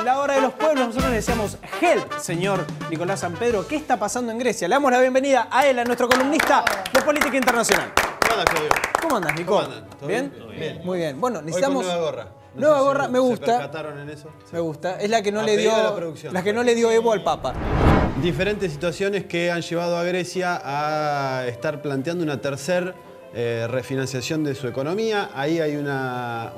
la hora de los pueblos. Nosotros le decíamos help, señor Nicolás San Pedro. ¿Qué está pasando en Grecia? Le damos la bienvenida a él, a nuestro columnista de política internacional. ¿Cómo andas, Claudio? ¿Cómo andas, Nico? ¿Cómo andan? ¿Bien? Bien. Muy bien. Bueno, necesitamos... Hoy con nueva gorra. No nueva sé si gorra, me gusta. ¿Se percataron en eso? Me gusta. Es la que no A le dio... pedido de la producción. La que no le dio Evo al Papa. Diferentes situaciones que han llevado a Grecia a estar planteando una tercera refinanciación de su economía. Ahí hay una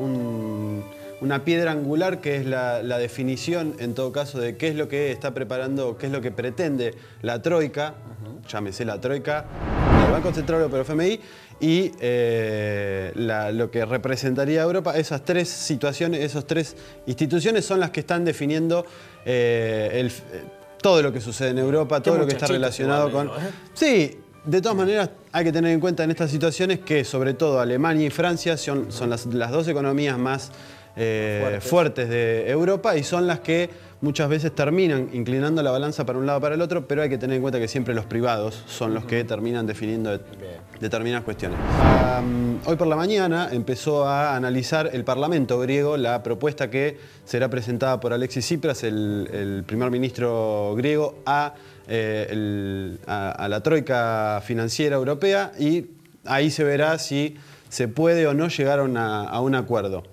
piedra angular que es la definición, en todo caso, de qué es lo que está preparando, qué es lo que pretende la Troika, llámese la Troika, el Banco Central Europeo, FMI, y lo que representaría a Europa. Esas tres situaciones, esas tres instituciones son las que están definiendo todo lo que sucede en Europa, todo lo que está relacionado con... Sí, de todas maneras hay que tener en cuenta en estas situaciones que sobre todo Alemania y Francia son las dos economías más fuertes de Europa y son las que muchas veces terminan inclinando la balanza para un lado o para el otro, pero hay que tener en cuenta que siempre los privados son los que terminan definiendo determinadas cuestiones. Hoy por la mañana empezó a analizar el Parlamento griego la propuesta que será presentada por Alexis Tsipras, el primer ministro griego, a la Troika Financiera Europea, y ahí se verá si se puede o no llegar a un acuerdo.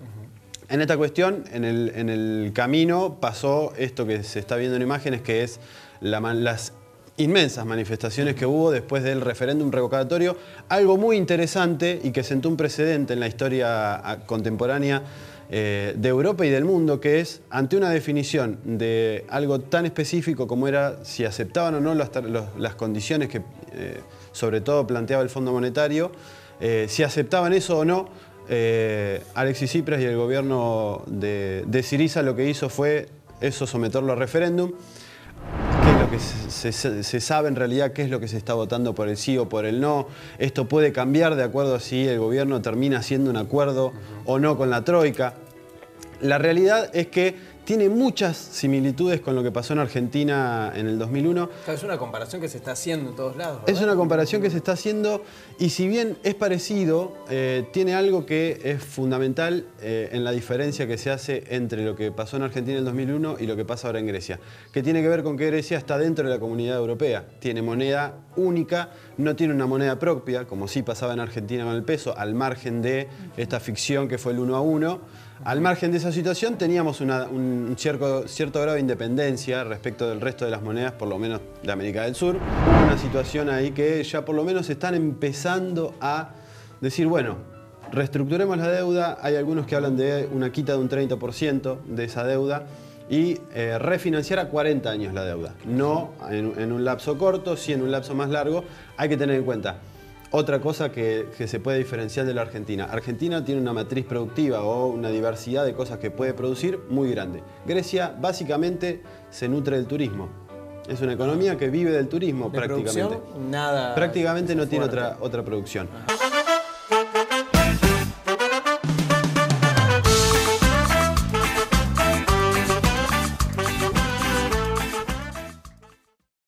En esta cuestión, en el camino, pasó esto que se está viendo en imágenes, que es las inmensas manifestaciones que hubo después del referéndum revocatorio, algo muy interesante y que sentó un precedente en la historia contemporánea de Europa y del mundo, que es ante una definición de algo tan específico como era si aceptaban o no las condiciones que sobre todo planteaba el Fondo Monetario, si aceptaban eso o no. Alexis Tsipras y el gobierno de Syriza lo que hizo fue eso, someterlo a referéndum. ¿Qué es lo que se sabe en realidad? ¿Qué es lo que se está votando por el sí o por el no? Esto puede cambiar de acuerdo a si el gobierno termina haciendo un acuerdo o no con la Troika. La realidad es que tiene muchas similitudes con lo que pasó en Argentina en el 2001. Es una comparación que se está haciendo en todos lados, ¿verdad? Es una comparación que se está haciendo y si bien es parecido, tiene algo que es fundamental en la diferencia que se hace entre lo que pasó en Argentina en el 2001 y lo que pasa ahora en Grecia, que tiene que ver con que Grecia está dentro de la Comunidad Europea, tiene moneda única, no tiene una moneda propia, como sí pasaba en Argentina con el peso, al margen de esta ficción que fue el 1 a 1. Al margen de esa situación teníamos un cierto grado de independencia respecto del resto de las monedas, por lo menos de América del Sur. Una situación ahí que ya por lo menos están empezando a decir, bueno, reestructuremos la deuda. Hay algunos que hablan de una quita de un 30% de esa deuda y refinanciar a 40 años la deuda. No en un lapso corto, sí en un lapso más largo. Hay que tener en cuenta otra cosa que se puede diferenciar de la Argentina. Argentina tiene una matriz productiva o una diversidad de cosas que puede producir muy grande. Grecia básicamente se nutre del turismo. Es una economía que vive del turismo prácticamente. Producción, nada. Prácticamente no tiene otra producción.